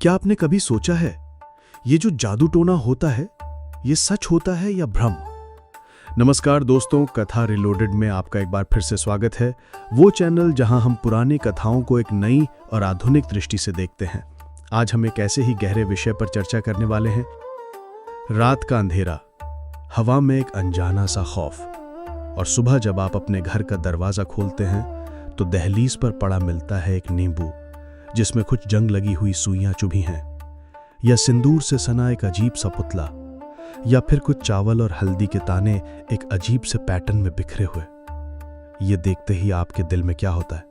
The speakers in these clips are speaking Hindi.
क्या आपने कभी सोचा है ये जो जादू टोना होता है ये सच होता है या भ्रम? नमस्कार दोस्तों, कथा रिलोडेड में आपका एक बार फिर से स्वागत है। वो चैनल जहां हम पुरानी कथाओं को एक नई और आधुनिक दृष्टि से देखते हैं। आज हम एक ऐसे ही गहरे विषय पर चर्चा करने वाले हैं। रात का अंधेरा, हवा में एक अनजाना सा खौफ, और सुबह जब आप अपने घर का दरवाजा खोलते हैं तो दहलीज पर पड़ा मिलता है एक नींबू जिसमें कुछ जंग लगी हुई सुइयां चुभी हैं, या सिंदूर से सना एक अजीब सा पुतला, या फिर कुछ चावल और हल्दी के ताने एक अजीब से पैटर्न में बिखरे हुए। ये देखते ही आपके दिल में क्या होता है?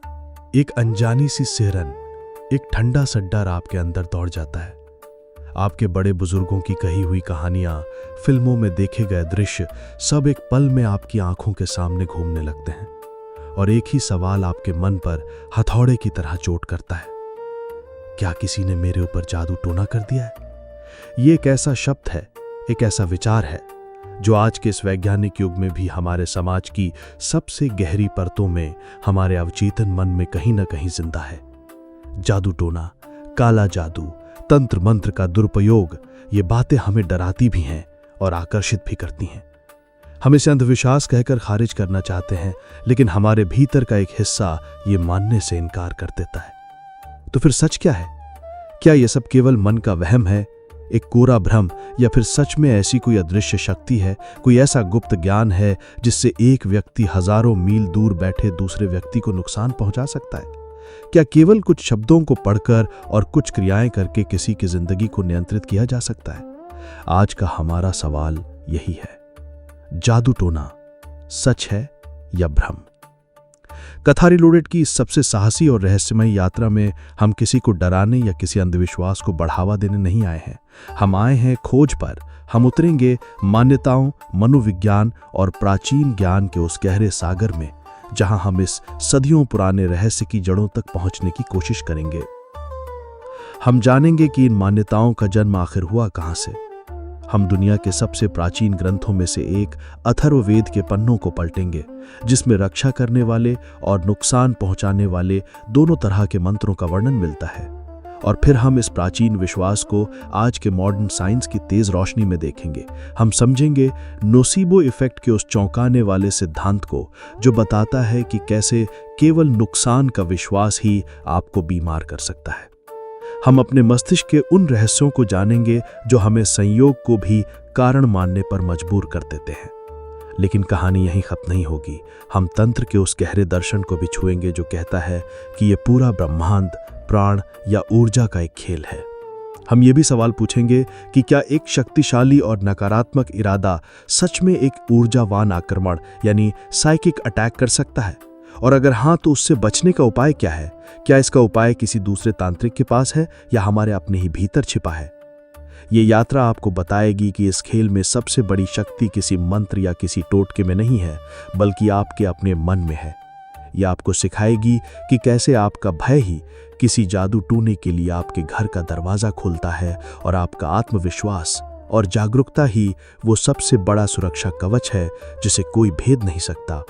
एक अनजानी सी सिहरन, एक ठंडा सा डर आपके अंदर दौड़ जाता है। आपके बड़े बुजुर्गों की कही हुई कहानियां, फिल्मों में देखे गए दृश्य, सब एक पल में आपकी आंखों के सामने घूमने लगते हैं, और एक ही सवाल आपके मन पर हथौड़े की तरह चोट करता है। क्या किसी ने मेरे ऊपर जादू टोना कर दिया है? ये एक ऐसा शब्द है, एक ऐसा विचार है जो आज के इस वैज्ञानिक युग में भी हमारे समाज की सबसे गहरी परतों में, हमारे अवचेतन मन में कहीं ना कहीं जिंदा है। जादू टोना, काला जादू, तंत्र मंत्र का दुरुपयोग, ये बातें हमें डराती भी हैं और आकर्षित भी करती हैं। हम इसे अंधविश्वास कहकर खारिज करना चाहते हैं, लेकिन हमारे भीतर का एक हिस्सा ये मानने से इनकार कर देता है। तो फिर सच क्या है? क्या यह सब केवल मन का वहम है, एक कोरा भ्रम, या फिर सच में ऐसी कोई अदृश्य शक्ति है, कोई ऐसा गुप्त ज्ञान है जिससे एक व्यक्ति हजारों मील दूर बैठे दूसरे व्यक्ति को नुकसान पहुंचा सकता है? क्या केवल कुछ शब्दों को पढ़कर और कुछ क्रियाएं करके किसी की जिंदगी को नियंत्रित किया जा सकता है? आज का हमारा सवाल यही है, जादू टोना सच है या भ्रम? कथा रिलोडेड की इस सबसे साहसी और रहस्यमय यात्रा में हम किसी को डराने या किसी अंधविश्वास को बढ़ावा देने नहीं आए हैं। हम आए हैं खोज पर। हम उतरेंगे मान्यताओं, मनोविज्ञान और प्राचीन ज्ञान के उस गहरे सागर में, जहां हम इस सदियों पुराने रहस्य की जड़ों तक पहुंचने की कोशिश करेंगे। हम जानेंगे कि इन मान्यताओं का जन्म आखिर हुआ कहां से। हम दुनिया के सबसे प्राचीन ग्रंथों में से एक अथर्ववेद के पन्नों को पलटेंगे, जिसमें रक्षा करने वाले और नुकसान पहुंचाने वाले दोनों तरह के मंत्रों का वर्णन मिलता है। और फिर हम इस प्राचीन विश्वास को आज के मॉडर्न साइंस की तेज रोशनी में देखेंगे। हम समझेंगे नोसीबो इफेक्ट के उस चौंकाने वाले सिद्धांत को, जो बताता है कि कैसे केवल नुकसान का विश्वास ही आपको बीमार कर सकता है। हम अपने मस्तिष्क के उन रहस्यों को जानेंगे जो हमें संयोग को भी कारण मानने पर मजबूर कर देते हैं। लेकिन कहानी यहीं खत्म नहीं होगी। हम तंत्र के उस गहरे दर्शन को भी छुएंगे जो कहता है कि ये पूरा ब्रह्मांड प्राण या ऊर्जा का एक खेल है। हम ये भी सवाल पूछेंगे कि क्या एक शक्तिशाली और नकारात्मक इरादा सच में एक ऊर्जावान आक्रमण यानी साइकिक अटैक कर सकता है, और अगर हाँ तो उससे बचने का उपाय क्या है? क्या इसका उपाय किसी दूसरे तांत्रिक के पास है या हमारे अपने ही भीतर छिपा है? ये यात्रा आपको बताएगी कि इस खेल में सबसे बड़ी शक्ति किसी मंत्र या किसी टोटके में नहीं है, बल्कि आपके अपने मन में है। यह आपको सिखाएगी कि कैसे आपका भय ही किसी जादू टूने के लिए आपके घर का दरवाजा खोलता है, और आपका आत्मविश्वास और जागरूकता ही वो सबसे बड़ा सुरक्षा कवच है जिसे कोई भेद नहीं सकता।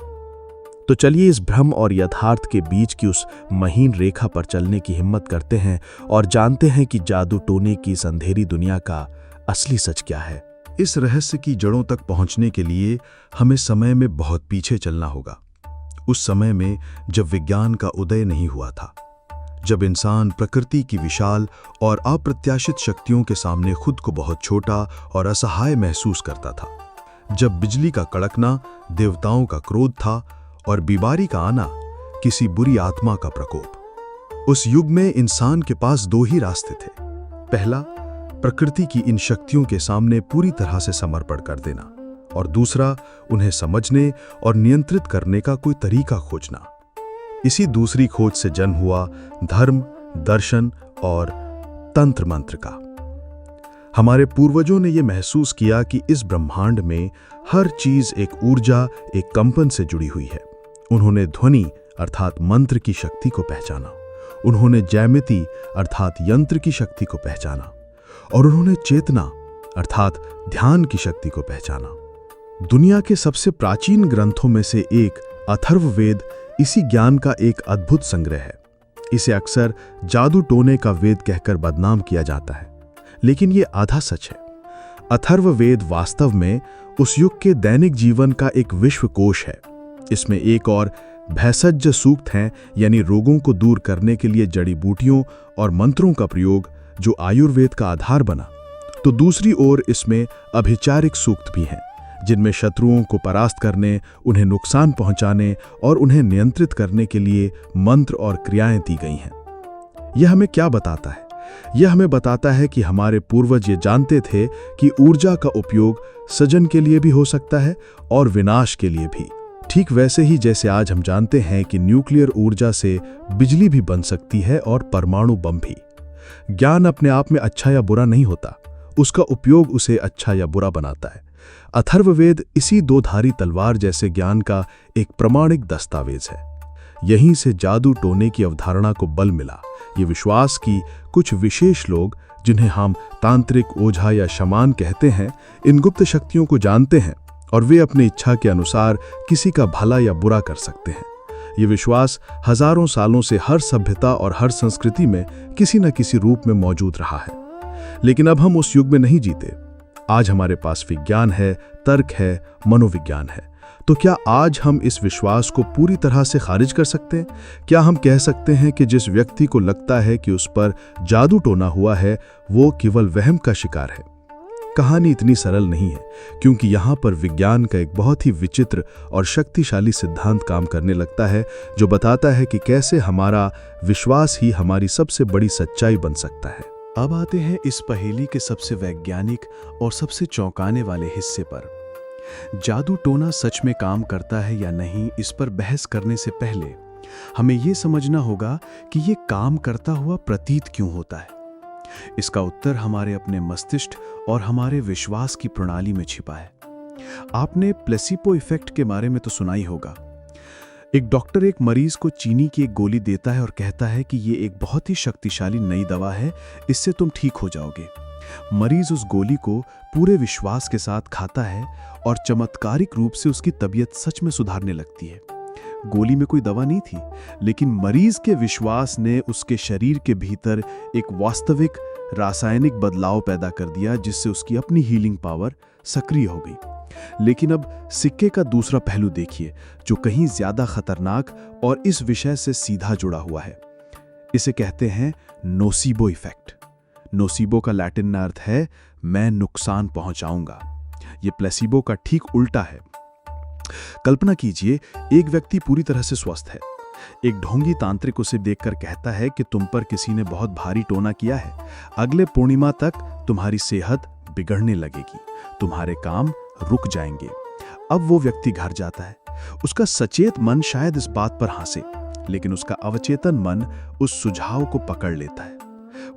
तो चलिए इस भ्रम और यथार्थ के बीच की उस महीन रेखा पर चलने की हिम्मत करते हैं और जानते हैं कि जादू टोने की इस अंधेरी दुनिया का असली सच क्या है। इस रहस्य की जड़ों तक पहुंचने के लिए हमें समय में बहुत पीछे चलना होगा। उस समय में जब विज्ञान का उदय नहीं हुआ था, जब इंसान प्रकृति की विशाल और अप्रत्याशित शक्तियों के सामने खुद को बहुत छोटा और असहाय महसूस करता था, जब बिजली का कड़कना देवताओं का क्रोध था और बीमारी का आना किसी बुरी आत्मा का प्रकोप। उस युग में इंसान के पास दो ही रास्ते थे। पहला, प्रकृति की इन शक्तियों के सामने पूरी तरह से समर्पण कर देना, और दूसरा, उन्हें समझने और नियंत्रित करने का कोई तरीका खोजना। इसी दूसरी खोज से जन्म हुआ धर्म, दर्शन और तंत्र मंत्र का। हमारे पूर्वजों ने यह महसूस किया कि इस ब्रह्मांड में हर चीज एक ऊर्जा, एक कंपन से जुड़ी हुई है। उन्होंने ध्वनि अर्थात मंत्र की शक्ति को पहचाना, उन्होंने जैमिति अर्थात यंत्र की शक्ति को पहचाना, और उन्होंने चेतना अर्थात ध्यान की शक्ति को पहचाना। दुनिया के सबसे प्राचीन ग्रंथों में से एक अथर्ववेद इसी ज्ञान का एक अद्भुत संग्रह है। इसे अक्सर जादू टोने का वेद कहकर बदनाम किया जाता है, लेकिन ये आधा सच है। अथर्ववेद वास्तव में उस युग के दैनिक जीवन का एक विश्वकोश है। इसमें एक और भैषज सूक्त हैं, यानी रोगों को दूर करने के लिए जड़ी बूटियों और मंत्रों का प्रयोग, जो आयुर्वेद का आधार बना। तो दूसरी ओर इसमें अभिचारिक सूक्त भी हैं, जिनमें शत्रुओं को परास्त करने, उन्हें नुकसान पहुंचाने और उन्हें नियंत्रित करने के लिए मंत्र और क्रियाएं दी गई हैं। यह हमें क्या बताता है? यह हमें बताता है कि हमारे पूर्वज ये जानते थे कि ऊर्जा का उपयोग सृजन के लिए भी हो सकता है और विनाश के लिए भी। ठीक वैसे ही जैसे आज हम जानते हैं कि न्यूक्लियर ऊर्जा से बिजली भी बन सकती है और परमाणु बम भी। ज्ञान अपने आप में अच्छा या बुरा नहीं होता, उसका उपयोग उसे अच्छा या बुरा बनाता है। अथर्ववेद इसी दो धारी तलवार जैसे ज्ञान का एक प्रमाणिक दस्तावेज है। यहीं से जादू टोने की अवधारणा को बल मिला। ये विश्वास कि कुछ विशेष लोग, जिन्हें हम तांत्रिक, ओझा या शमान कहते हैं, इन गुप्त शक्तियों को जानते हैं और वे अपनी इच्छा के अनुसार किसी का भला या बुरा कर सकते हैं। ये विश्वास हजारों सालों से हर सभ्यता और हर संस्कृति में किसी न किसी रूप में मौजूद रहा है। लेकिन अब हम उस युग में नहीं जीते। आज हमारे पास विज्ञान है, तर्क है, मनोविज्ञान है। तो क्या आज हम इस विश्वास को पूरी तरह से खारिज कर सकते हैं? क्या हम कह सकते हैं कि जिस व्यक्ति को लगता है कि उस पर जादू टोना हुआ है, वो केवल वहम का शिकार है? कहानी इतनी सरल नहीं है, क्योंकि यहाँ पर विज्ञान का एक बहुत ही विचित्र और शक्तिशाली सिद्धांत काम करने लगता है, जो बताता है कि कैसे हमारा विश्वास ही हमारी सबसे बड़ी सच्चाई बन सकता है। अब आते हैं इस पहेली के सबसे वैज्ञानिक और सबसे चौंकाने वाले हिस्से पर। जादू टोना सच में काम करता है या नहीं, इस पर बहस करने से पहले हमें यह समझना होगा कि यह काम करता हुआ प्रतीत क्यों होता है। इसका उत्तर हमारे अपने मस्तिष्क और हमारे विश्वास की प्रणाली में छिपा है। आपने प्लेसिबो इफेक्ट के बारे में तो सुना ही होगा। एक डॉक्टर एक मरीज को चीनी की एक गोली देता है और कहता है कि यह एक बहुत ही शक्तिशाली नई दवा है, इससे तुम ठीक हो जाओगे। मरीज उस गोली को पूरे विश्वास के साथ खाता है और चमत्कारिक रूप से उसकी तबीयत सच में सुधारने लगती है। गोली में कोई दवा नहीं थी, लेकिन मरीज के विश्वास ने उसके शरीर के भीतर एक वास्तविक रासायनिक बदलाव पैदा कर दिया, जिससे उसकी अपनी हीलिंग पावर सक्रिय हो गई। लेकिन अब सिक्के का दूसरा पहलू देखिए, जो कहीं ज्यादा खतरनाक और इस विषय से सीधा जुड़ा हुआ है। इसे कहते हैं नोसीबो इफेक्ट। नोसीबो का लैटिन अर्थ है मैं नुकसान पहुंचाऊंगा। यह प्लेसिबो का ठीक उल्टा है। कल्पना कीजिए, एक व्यक्ति पूरी तरह से स्वस्थ है। एक ढोंगी तांत्रिक उसे देखकर कहता है कि तुम पर किसी ने बहुत भारी टोना किया है, अगले पूर्णिमा तक तुम्हारी सेहत बिगड़ने लगेगी, तुम्हारे काम रुक जाएंगे। अब वो व्यक्ति घर जाता है। उसका सचेत मन शायद इस बात पर हंसे, लेकिन उसका अवचेतन मन उस सुझाव को पकड़ लेता है।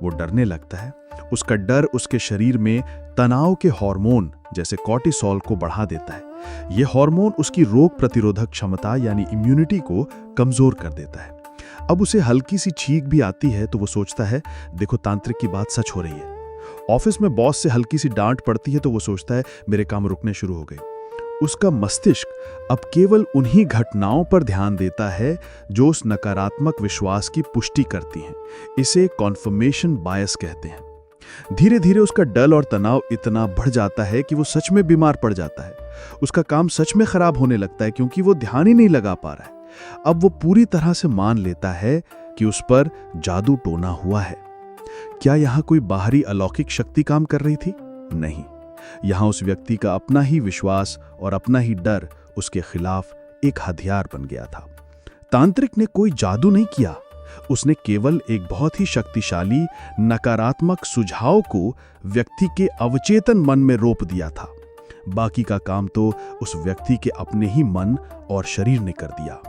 वो डरने लगता है। उसका डर उसके शरीर में तनाव के हार्मोन जैसे कॉर्टिसोल को बढ़ा देता है। यह हार्मोन उसकी रोग प्रतिरोधक क्षमता यानी इम्यूनिटी को कमजोर कर देता है। अब उसे हल्की सी छींक भी आती है तो वो सोचता है, देखो तांत्रिक की बात सच हो रही है। ऑफिस में बॉस से हल्की सी डांट पड़ती है तो वो सोचता है, मेरे काम रुकने शुरू हो गए। उसका मस्तिष्क अब केवल उन्हीं घटनाओं पर ध्यान देता है जो उस नकारात्मक विश्वास की पुष्टि करती हैं। इसे कॉन्फर्मेशन बायस कहते हैं। धीरे धीरे उसका डर और तनाव इतना बढ़ जाता है कि वो सच में बीमार पड़ जाता है। उसका काम सच में खराब होने लगता है, क्योंकि वो ध्यान ही नहीं लगा पा रहा है। अब वो पूरी तरह से मान लेता है कि उस पर जादू टोना हुआ है। क्या यहां कोई बाहरी अलौकिक शक्ति काम कर रही थी? नहीं, यहां उस व्यक्ति का अपना ही विश्वास और अपना ही डर उसके खिलाफ एक हथियार बन गया था। तांत्रिक ने कोई जादू नहीं किया, उसने केवल एक बहुत ही शक्तिशाली नकारात्मक सुझाव को व्यक्ति के अवचेतन मन में रोप दिया था। बाकी का काम तो उस व्यक्ति के अपने ही मन और शरीर ने कर दिया।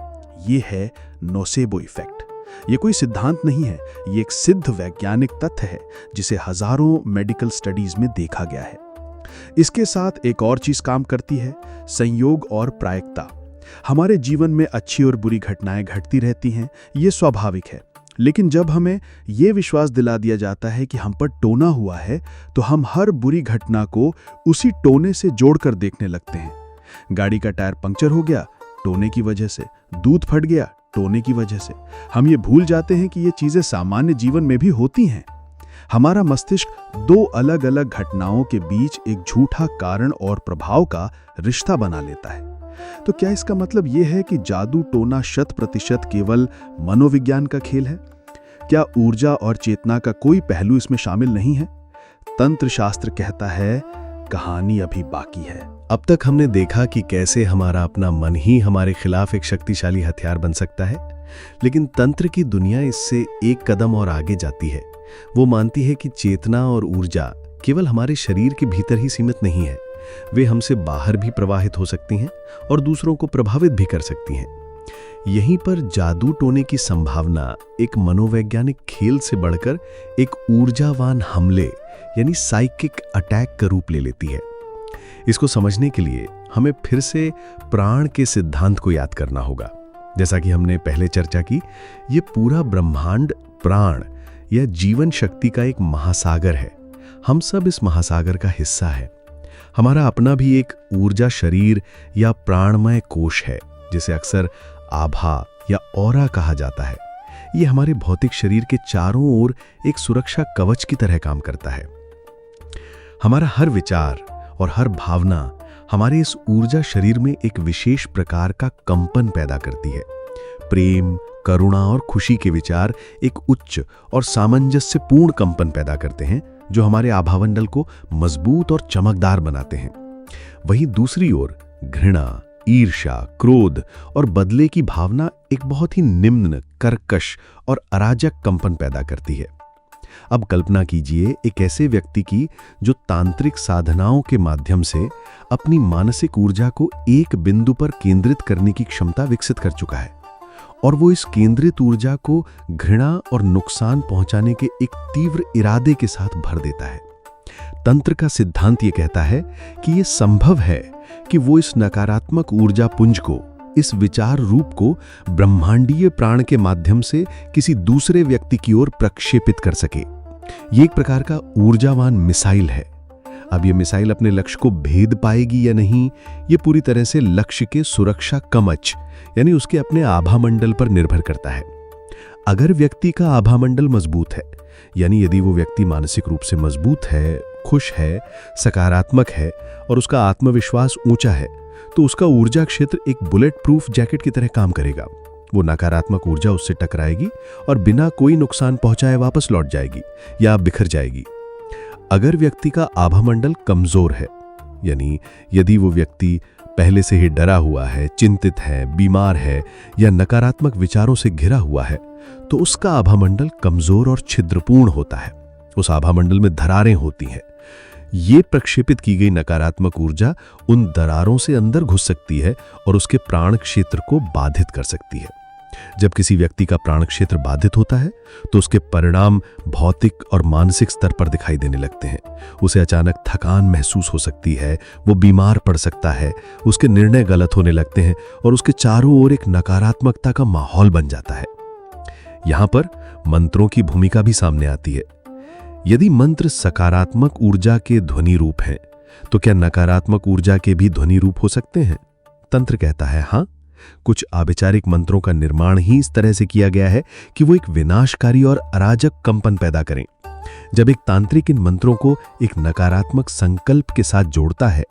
ये है नोसेबो इफेक्ट। ये कोई सिद्धांत नहीं है, ये एक सिद्ध वैज्ञानिक तथ्य है जिसे हजारों मेडिकल स्टडीज में देखा गया है। इसके साथ एक और चीज काम करती है, संयोग और प्रायिकता। हमारे जीवन में अच्छी और बुरी घटनाएं घटती रहती हैं, ये स्वाभाविक है। लेकिन जब हमें यह विश्वास दिला दिया जाता है कि हम पर टोना हुआ है, तो हम हर बुरी घटना को उसी टोने से जोड़कर देखने लगते हैं। गाड़ी का टायर पंक्चर हो गया, टोने की वजह से। दूध फट गया, टोने की वजह से हम ये भूल जाते हैं कि ये चीजें सामान्य जीवन में भी होती हैं। हमारा मस्तिष्क दो अलग अलग घटनाओं के बीच एक झूठा कारण और प्रभाव का रिश्ता बना लेता है। तो क्या इसका मतलब यह है कि जादू टोना 100% केवल मनोविज्ञान का खेल है? क्या ऊर्जा और चेतना का कोई पहलू इसमें शामिल नहीं है? तंत्र शास्त्र कहता है कहानी अभी बाकी है। अब तक हमने देखा कि कैसे हमारा अपना मन ही हमारे खिलाफ एक शक्तिशाली हथियार बन सकता है, लेकिन तंत्र की दुनिया इससे एक कदम और आगे जाती है। वो मानती है कि चेतना और ऊर्जा केवल हमारे शरीर के भीतर ही सीमित नहीं है, वे हमसे बाहर भी प्रवाहित हो सकती हैं और दूसरों को प्रभावित भी कर सकती हैं। यहीं पर जादू टोने की संभावना एक मनोवैज्ञानिक खेल से बढ़कर एक ऊर्जावान हमले यानी साइकिक अटैक का रूप ले लेती है। इसको समझने के लिए हमें फिर से प्राण के सिद्धांत को याद करना होगा। जैसा कि हमने पहले चर्चा की, ये पूरा ब्रह्मांड प्राण या जीवन शक्ति का एक महासागर है। हम सब इस महासागर का हिस्सा है। हमारा अपना भी एक ऊर्जा शरीर या प्राणमय कोश है, जिसे अक्सर आभा या ऑरा कहा जाता है। ये हमारे भौतिक शरीर के चारों ओर एक सुरक्षा कवच की तरह काम करता है। हमारा हर विचार और हर भावना हमारे इस ऊर्जा शरीर में एक विशेष प्रकार का कंपन पैदा करती है। प्रेम, करुणा और खुशी के विचार एक उच्च और सामंजस्यपूर्ण कंपन पैदा करते हैं, जो हमारे आभामंडल को मजबूत और चमकदार बनाते हैं। वहीं दूसरी ओर घृणा, ईर्ष्या, क्रोध और बदले की भावना एक बहुत ही निम्न, कर्कश और अराजक कंपन पैदा करती है। अब कल्पना कीजिए एक ऐसे व्यक्ति की जो तांत्रिक साधनाओं के माध्यम से अपनी मानसिक ऊर्जा को एक बिंदु पर केंद्रित करने की क्षमता विकसित कर चुका है, और वो इस केंद्रित ऊर्जा को घृणा और नुकसान पहुंचाने के एक तीव्र इरादे के साथ भर देता है। तंत्र का सिद्धांत ये कहता है कि ये संभव है कि वो इस नकारात्मक ऊर्जा पुंज को, इस विचार रूप को ब्रह्मांडीय प्राण के माध्यम से किसी दूसरे व्यक्ति की ओर प्रक्षेपित कर सके। ये एक प्रकार का ऊर्जावान मिसाइल है। अब ये मिसाइल अपने लक्ष्य को भेद पाएगी या नहीं, ये पूरी तरह से लक्ष्य के सुरक्षा कवच यानी उसके अपने आभामंडल पर निर्भर करता है। अगर व्यक्ति का आभामंडल मजबूत है, यानी यदि वो व्यक्ति मानसिक रूप से मजबूत है, खुश है, सकारात्मक है और उसका आत्मविश्वास ऊंचा है, तो उसका ऊर्जा क्षेत्र एक बुलेट प्रूफ जैकेट की तरह काम करेगा। वो नकारात्मक ऊर्जा उससे टकराएगी और बिना कोई नुकसान पहुंचाए वापस लौट जाएगी या बिखर जाएगी। अगर व्यक्ति का आभामंडल कमजोर है, यानी यदि वो व्यक्ति पहले से ही डरा हुआ है, चिंतित है, बीमार है या नकारात्मक विचारों से घिरा हुआ है, तो उसका आभामंडल कमजोर और छिद्रपूर्ण होता है। उस आभामंडल में दरारें होती हैं। ये प्रक्षेपित की गई नकारात्मक ऊर्जा उन दरारों से अंदर घुस सकती है और उसके प्राण क्षेत्र को बाधित कर सकती है। जब किसी व्यक्ति का प्राण क्षेत्र बाधित होता है, तो उसके परिणाम भौतिक और मानसिक स्तर पर दिखाई देने लगते हैं। उसे अचानक थकान महसूस हो सकती है, वो बीमार पड़ सकता है, उसके निर्णय गलत होने लगते हैं और उसके चारों ओर एक नकारात्मकता का माहौल बन जाता है। यहां पर मंत्रों की भूमिका भी सामने आती है। यदि मंत्र सकारात्मक ऊर्जा के ध्वनि रूप हैं, तो क्या नकारात्मक ऊर्जा के भी ध्वनि रूप हो सकते हैं? तंत्र कहता है हाँ। कुछ आभिचारिक मंत्रों का निर्माण ही इस तरह से किया गया है कि वो एक विनाशकारी और अराजक कंपन पैदा करें। जब एक तांत्रिक इन मंत्रों को एक नकारात्मक संकल्प के साथ जोड़ता है,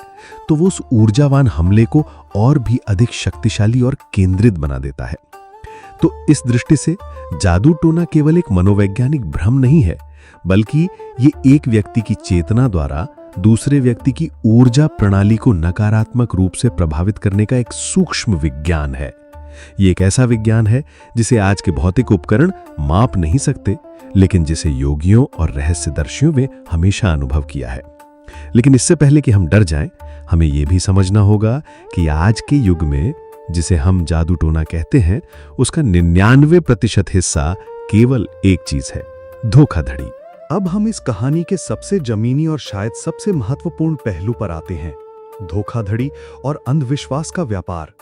तो वो उस ऊर्जावान हमले को और भी अधिक शक्तिशाली और केंद्रित बना देता है। तो इस दृष्टि से जादू टोना केवल एक मनोवैज्ञानिक भ्रम नहीं है, बल्कि ये एक व्यक्ति की चेतना द्वारा दूसरे व्यक्ति की ऊर्जा प्रणाली को नकारात्मक रूप से प्रभावित करने का एक सूक्ष्म विज्ञान है। ये एक ऐसा विज्ञान है जिसे आज के भौतिक उपकरण माप नहीं सकते, लेकिन जिसे योगियों और रहस्यदर्शियों ने हमेशा अनुभव किया है। लेकिन इससे पहले कि हम डर जाएं, हमें यह भी समझना होगा कि आज के युग में जिसे हम जादू टोना कहते हैं, उसका 99% हिस्सा केवल एक चीज है, धोखाधड़ी। अब हम इस कहानी के सबसे जमीनी और शायद सबसे महत्वपूर्ण पहलू पर आते हैं, धोखाधड़ी और अंधविश्वास का व्यापार।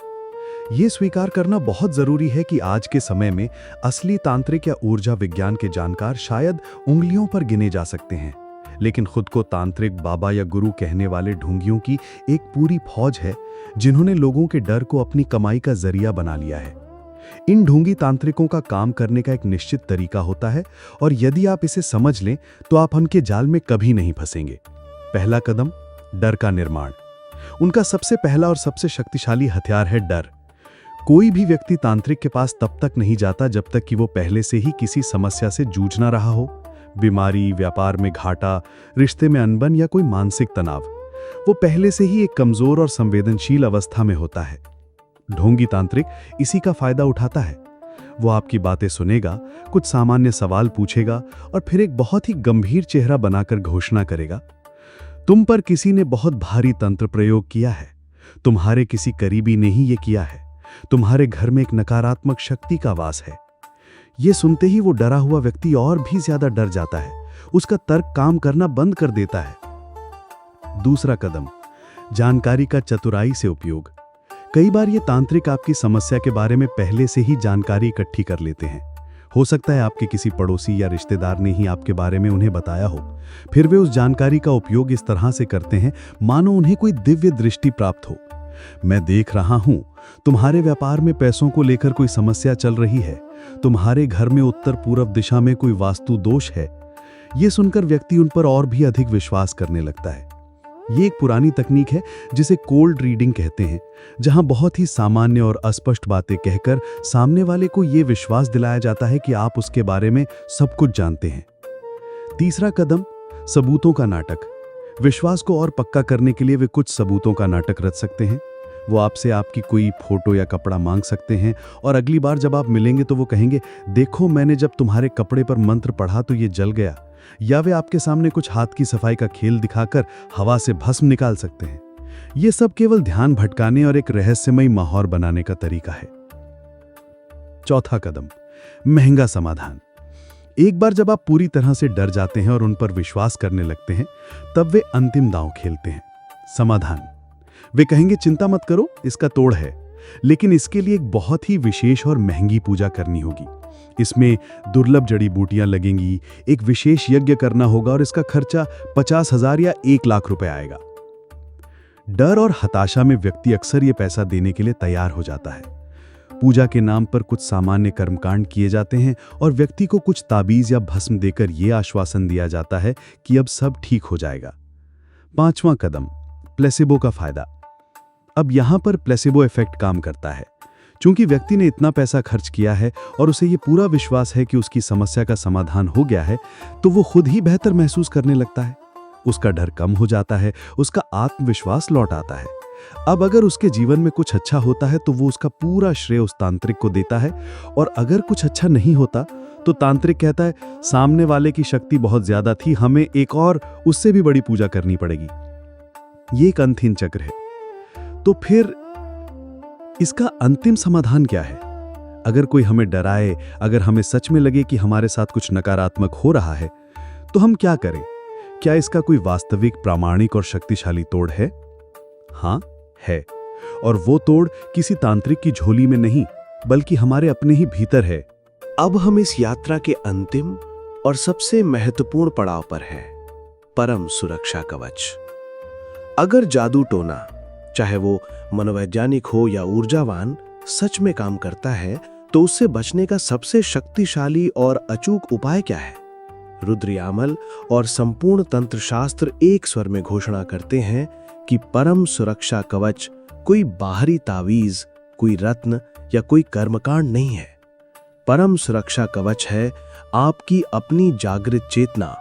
ये स्वीकार करना बहुत जरूरी है कि आज के समय में असली तांत्रिक या ऊर्जा विज्ञान के जानकार शायद उंगलियों पर गिने जा सकते हैं, लेकिन खुद को तांत्रिक, बाबा या गुरु कहने वाले ढोंगियों की एक पूरी फौज है जिन्होंने लोगों के डर को अपनी कमाई का जरिया बना लिया है। इन ढोंगी तांत्रिकों का काम करने का एक निश्चित तरीका होता है और यदि आप इसे समझ लें तो आप उनके जाल में कभी नहीं फंसेंगे। पहला कदम, डर का निर्माण। उनका सबसे पहला और सबसे शक्तिशाली हथियार है डर। कोई भी व्यक्ति तांत्रिक के पास तब तक नहीं जाता जब तक कि वो पहले से ही किसी समस्या से जूझ ना रहा हो। बीमारी, व्यापार में घाटा, रिश्ते में अनबन या कोई मानसिक तनाव। वो पहले से ही एक कमजोर और संवेदनशील अवस्था में होता है। ढोंगी तांत्रिक इसी का फायदा उठाता है। वो आपकी बातें सुनेगा, कुछ सामान्य सवाल पूछेगा और फिर एक बहुत ही गंभीर चेहरा बनाकर घोषणा करेगा, तुम पर किसी ने बहुत भारी तंत्र प्रयोग किया है, तुम्हारे किसी करीबी ने ही ये किया है, तुम्हारे घर में एक नकारात्मक शक्ति का वास है। ये सुनते ही वो डरा हुआ व्यक्ति और भी ज्यादा डर जाता है, उसका तर्क काम करना बंद कर देता है। दूसरा कदम, जानकारी का चतुराई से उपयोग। कई बार ये तांत्रिक आपकी समस्या के बारे में पहले से ही जानकारी इकट्ठी कर लेते हैं। हो सकता है आपके किसी पड़ोसी या रिश्तेदार ने ही आपके बारे में उन्हें बताया हो। फिर वे उस जानकारी का उपयोग इस तरह से करते हैं मानो उन्हें कोई दिव्य दृष्टि प्राप्त हो। मैं देख रहा हूं, तुम्हारे व्यापार में पैसों को लेकर कोई समस्या चल रही है, तुम्हारे घर में उत्तर पूर्व दिशा में कोई वास्तु दोष है। ये सुनकर व्यक्ति उन पर और भी अधिक विश्वास करने लगता है। ये एक पुरानी तकनीक है जिसे कोल्ड रीडिंग कहते हैं, जहां बहुत ही सामान्य और अस्पष्ट बातें कहकर सामने वाले को ये विश्वास दिलाया जाता है कि आप उसके बारे में सब कुछ जानते हैं। तीसरा कदम, सबूतों का नाटक। विश्वास को और पक्का करने के लिए वे कुछ सबूतों का नाटक रच सकते हैं। वो आपसे आपकी कोई फोटो या कपड़ा मांग सकते हैं और अगली बार जब आप मिलेंगे तो वो कहेंगे, देखो मैंने जब तुम्हारे कपड़े पर मंत्र पढ़ा तो ये जल गया। या वे आपके सामने कुछ हाथ की सफाई का खेल दिखाकर हवा से भस्म निकाल सकते हैं। ये सब केवल ध्यान भटकाने और एक रहस्यमयी माहौल बनाने का तरीका है। चौथा कदम, महंगा समाधान। एक बार जब आप पूरी तरह से डर जाते हैं और उन पर विश्वास करने लगते हैं, तब वे अंतिम दांव खेलते हैं, समाधान। वे कहेंगे, चिंता मत करो, इसका तोड़ है, लेकिन इसके लिए एक बहुत ही विशेष और महंगी पूजा करनी होगी। इसमें दुर्लभ जड़ी बूटियां लगेंगी, एक विशेष यज्ञ करना होगा और इसका खर्चा 50,000 या 1 लाख रुपए आएगा। डर और हताशा में व्यक्ति अक्सर ये पैसा देने के लिए तैयार हो जाता है। पूजा के नाम पर कुछ सामान्य कर्मकांड किए जाते हैं और व्यक्ति को कुछ ताबीज या भस्म देकर यह आश्वासन दिया जाता है कि अब सब ठीक हो जाएगा। पांचवां कदम, प्लेसिबो का फायदा। अब यहां पर प्लेसिबो इफेक्ट काम करता है। चूंकि व्यक्ति ने इतना पैसा खर्च किया है और उसे ये पूरा विश्वास है कि उसकी समस्या का समाधान हो गया है, तो वो खुद ही बेहतर महसूस करने लगता है। उसका डर कम हो जाता है, उसका आत्मविश्वास लौट आता है। अब अगर उसके जीवन में कुछ अच्छा होता है तो वो उसका पूरा श्रेय उस तांत्रिक को देता है, और अगर कुछ अच्छा नहीं होता तो तांत्रिक कहता है, सामने वाले की शक्ति बहुत ज्यादा थी, हमें एक और उससे भी बड़ी पूजा करनी पड़ेगी। ये एक अंतहीन चक्र है। तो फिर इसका अंतिम समाधान क्या है? अगर कोई हमें डराए, अगर हमें सच में लगे कि हमारे साथ कुछ नकारात्मक हो रहा है, तो हम क्या करें? क्या इसका कोई वास्तविक, प्रामाणिक और शक्तिशाली तोड़ है? हाँ, है। और वो तोड़ किसी तांत्रिक की झोली में नहीं, बल्कि हमारे अपने ही भीतर है। अब हम इस यात्रा के अंतिम और सबसे महत्वपूर्ण पड़ाव पर हैं, परम सुरक्षा कवच। अगर जादू टोना, चाहे वो मनोवैज्ञानिक हो या ऊर्जावान, सच में काम करता है, तो उससे बचने का सबसे शक्तिशाली और अचूक उपाय क्या है? रुद्रयामल और संपूर्ण तंत्र शास्त्र एक स्वर में घोषणा करते हैं कि परम सुरक्षा कवच कोई बाहरी तावीज, कोई रत्न या कोई कर्मकांड नहीं है। परम सुरक्षा कवच है आपकी अपनी जागृत चेतना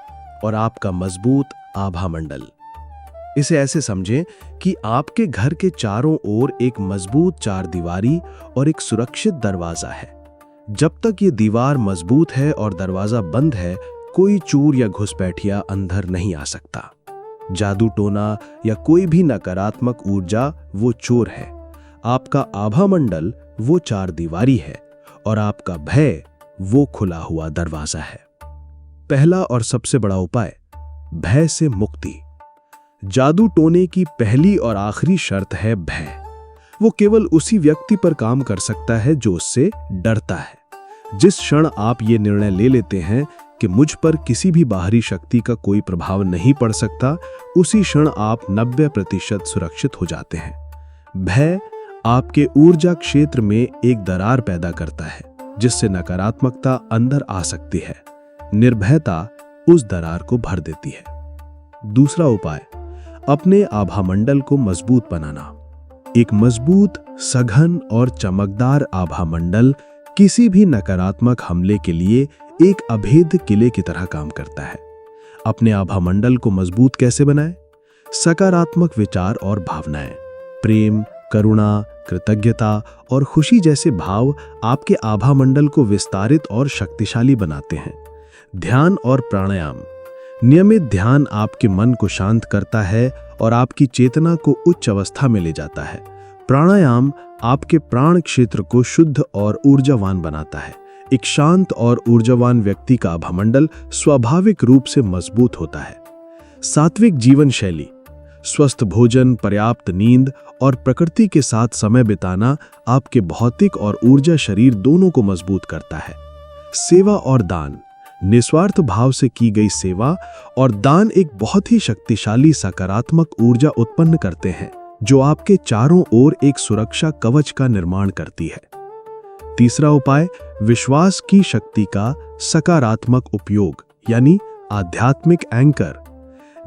और आपका मजबूत आभा मंडल। इसे ऐसे समझें कि आपके घर के चारों ओर एक मजबूत चारदीवारी और एक सुरक्षित दरवाजा है। जब तक ये दीवार मजबूत है और दरवाजा बंद है, कोई चोर या घुसपैठिया अंदर नहीं आ सकता। जादू टोना या कोई भी नकारात्मक ऊर्जा वो चोर है। आपका आभा मंडल वो चारदीवारी है और आपका भय वो खुला हुआ दरवाजा है। पहला और सबसे बड़ा उपाय, भय से मुक्ति। जादू टोने की पहली और आखिरी शर्त है भय। वो केवल उसी व्यक्ति पर काम कर सकता है जो उससे डरता है। जिस क्षण आप ये निर्णय ले लेते हैं कि मुझ पर किसी भी बाहरी शक्ति का कोई प्रभाव नहीं पड़ सकता, उसी क्षण आप 90% सुरक्षित हो जाते हैं। भय आपके ऊर्जा क्षेत्र में एक दरार पैदा करता है जिससे नकारात्मकता अंदर आ सकती है। निर्भयता उस दरार को भर देती है। दूसरा उपाय, अपने आभामंडल को मजबूत बनाना। एक मजबूत, सघन और चमकदार आभामंडल किसी भी नकारात्मक हमले के लिए एक अभेद्य किले की तरह काम करता है। अपने आभामंडल को मजबूत कैसे बनाएं? सकारात्मक विचार और भावनाएं, प्रेम, करुणा, कृतज्ञता और खुशी जैसे भाव आपके आभामंडल को विस्तारित और शक्तिशाली बनाते हैं। ध्यान और प्राणायाम। नियमित ध्यान आपके मन को शांत करता है और आपकी चेतना को उच्च अवस्था में ले जाता है। प्राणायाम आपके प्राण क्षेत्र को शुद्ध और ऊर्जावान बनाता है। एक शांत और ऊर्जावान व्यक्ति का आभामंडल स्वाभाविक रूप से मजबूत होता है। सात्विक जीवन शैली। स्वस्थ भोजन, पर्याप्त नींद और प्रकृति के साथ समय बिताना आपके भौतिक और ऊर्जा शरीर दोनों को मजबूत करता है। सेवा और दान। निस्वार्थ भाव से की गई सेवा और दान एक बहुत ही शक्तिशाली सकारात्मक ऊर्जा उत्पन्न करते हैं जो आपके चारों ओर एक सुरक्षा कवच का निर्माण करती है। तीसरा उपाय, विश्वास की शक्ति का सकारात्मक उपयोग यानी आध्यात्मिक एंकर।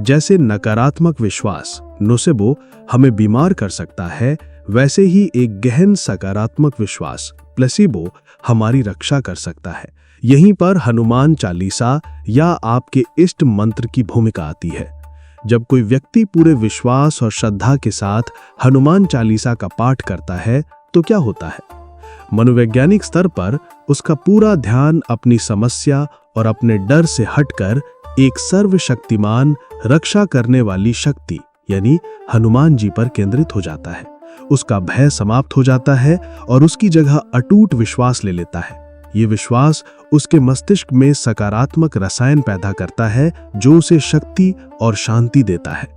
जैसे नकारात्मक विश्वास नोसेबो हमें बीमार कर सकता है, वैसे ही एक गहन सकारात्मक विश्वास प्लेसिबो हमारी रक्षा कर सकता है। यहीं पर हनुमान चालीसा या आपके इष्ट मंत्र की भूमिका आती है। जब कोई व्यक्ति पूरे विश्वास और श्रद्धा के साथ हनुमान चालीसा का पाठ करता है तो क्या होता है? मनोवैज्ञानिक स्तर पर उसका पूरा ध्यान अपनी समस्या और अपने डर से हटकर एक सर्वशक्तिमान रक्षा करने वाली शक्ति यानी हनुमान जी पर केंद्रित हो जाता है। उसका भय समाप्त हो जाता है और उसकी जगह अटूट विश्वास ले लेता है। ये विश्वास उसके मस्तिष्क में सकारात्मक रसायन पैदा करता है जो उसे शक्ति और शांति देता है।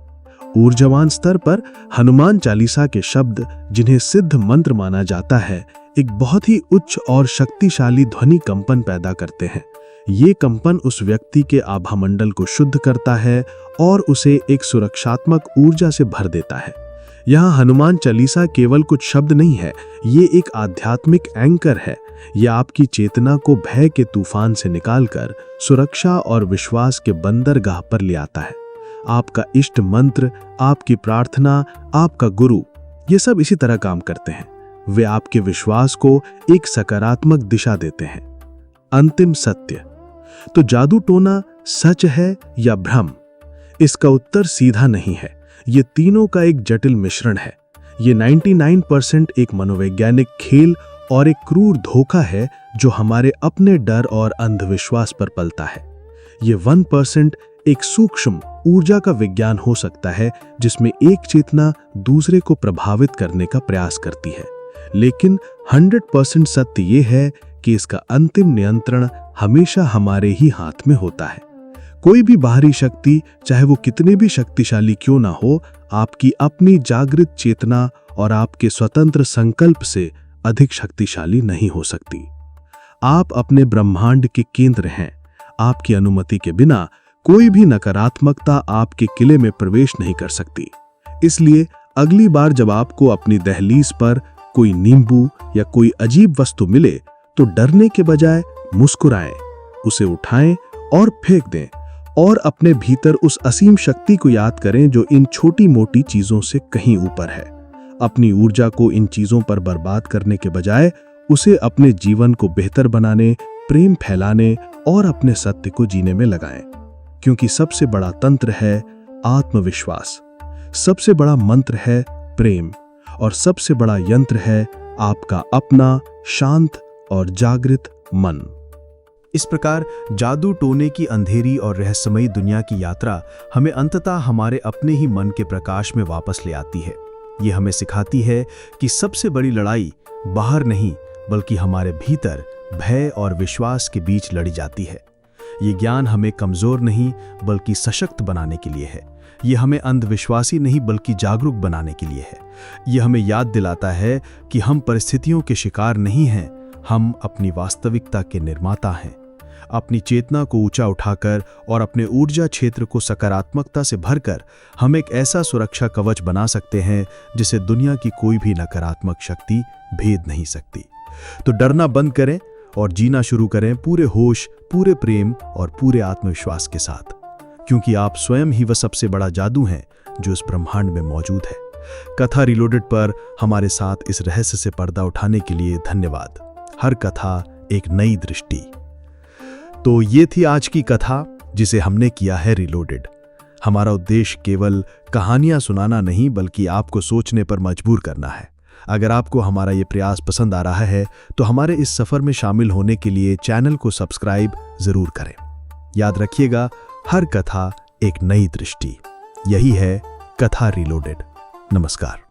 ऊर्जावान स्तर पर हनुमान चालीसा के शब्द, जिन्हें सिद्ध मंत्र माना जाता है, एक बहुत ही उच्च और शक्तिशाली ध्वनि कंपन पैदा करते हैं। ये कंपन उस व्यक्ति के आभामंडल को शुद्ध करता है और उसे एक सुरक्षात्मक ऊर्जा से भर देता है। यहाँ हनुमान चालीसा केवल कुछ शब्द नहीं है, ये एक आध्यात्मिक एंकर है। यह आपकी चेतना को भय के तूफान से निकालकर सुरक्षा और विश्वास के बंदरगाह पर ले आता है। आपका इष्ट मंत्र, आपकी प्रार्थना, आपका गुरु, ये सब इसी तरह काम करते हैं। वे आपके विश्वास को एक सकारात्मक दिशा देते हैं। अंतिम सत्य, तो जादू टोना सच है या भ्रम? इसका उत्तर सीधा नहीं है। ये तीनों का एक जटिल मिश्रण है। ये 99% एक मनोवैज्ञानिक खेल और एक क्रूर धोखा है जो हमारे अपने डर और अंधविश्वास पर पलता है। ये 1% एक सूक्ष्म ऊर्जा का विज्ञान हो सकता है जिसमें एक चेतना दूसरे को प्रभावित करने का प्रयास करती है। लेकिन 100% सत्य ये है कि इसका अंतिम नियंत्रण हमेशा हमारे ही हाथ में होता है। कोई भी बाहरी शक्ति, चाहे वो कितने भी शक्तिशाली क्यों ना हो, आपकी अपनी जागृत चेतना और आपके स्वतंत्र संकल्प से अधिक शक्तिशाली नहीं हो सकती। आप अपने ब्रह्मांड के केंद्र हैं। आपकी अनुमति के बिना कोई भी नकारात्मकता आपके किले में प्रवेश नहीं कर सकती। इसलिए अगली बार जब आपको अपनी दहलीज पर कोई नींबू या कोई अजीब वस्तु मिले तो डरने के बजाय मुस्कुराएं, उसे उठाएं और फेंक दें और अपने भीतर उस असीम शक्ति को याद करें जो इन छोटी मोटी चीजों से कहीं ऊपर है। अपनी ऊर्जा को इन चीजों पर बर्बाद करने के बजाय उसे अपने जीवन को बेहतर बनाने, प्रेम फैलाने और अपने सत्य को जीने में लगाएं। क्योंकि सबसे बड़ा तंत्र है आत्मविश्वास, सबसे बड़ा मंत्र है प्रेम और सबसे बड़ा यंत्र है आपका अपना शांत और जागृत मन। इस प्रकार जादू टोने की अंधेरी और रहस्यमयी दुनिया की यात्रा हमें अंततः हमारे अपने ही मन के प्रकाश में वापस ले आती है। ये हमें सिखाती है कि सबसे बड़ी लड़ाई बाहर नहीं बल्कि हमारे भीतर भय और विश्वास के बीच लड़ी जाती है। ये ज्ञान हमें कमजोर नहीं बल्कि सशक्त बनाने के लिए है। ये हमें अंधविश्वासी नहीं बल्कि जागरूक बनाने के लिए है। ये हमें याद दिलाता है कि हम परिस्थितियों के शिकार नहीं हैं, हम अपनी वास्तविकता के निर्माता हैं। अपनी चेतना को ऊंचा उठाकर और अपने ऊर्जा क्षेत्र को सकारात्मकता से भरकर हम एक ऐसा सुरक्षा कवच बना सकते हैं जिसे दुनिया की कोई भी नकारात्मक शक्ति भेद नहीं सकती। तो डरना बंद करें और जीना शुरू करें पूरे होश, पूरे प्रेम और पूरे आत्मविश्वास के साथ, क्योंकि आप स्वयं ही वह सबसे बड़ा जादू हैं जो इस ब्रह्मांड में मौजूद है। कथा रिलोडेड पर हमारे साथ इस रहस्य से पर्दा उठाने के लिए धन्यवाद। हर कथा एक नई दृष्टि। तो ये थी आज की कथा जिसे हमने किया है रिलोडेड। हमारा उद्देश्य केवल कहानियां सुनाना नहीं बल्कि आपको सोचने पर मजबूर करना है। अगर आपको हमारा ये प्रयास पसंद आ रहा है तो हमारे इस सफर में शामिल होने के लिए चैनल को सब्सक्राइब जरूर करें। याद रखिएगा, हर कथा एक नई दृष्टि। यही है कथा रिलोडेड। नमस्कार।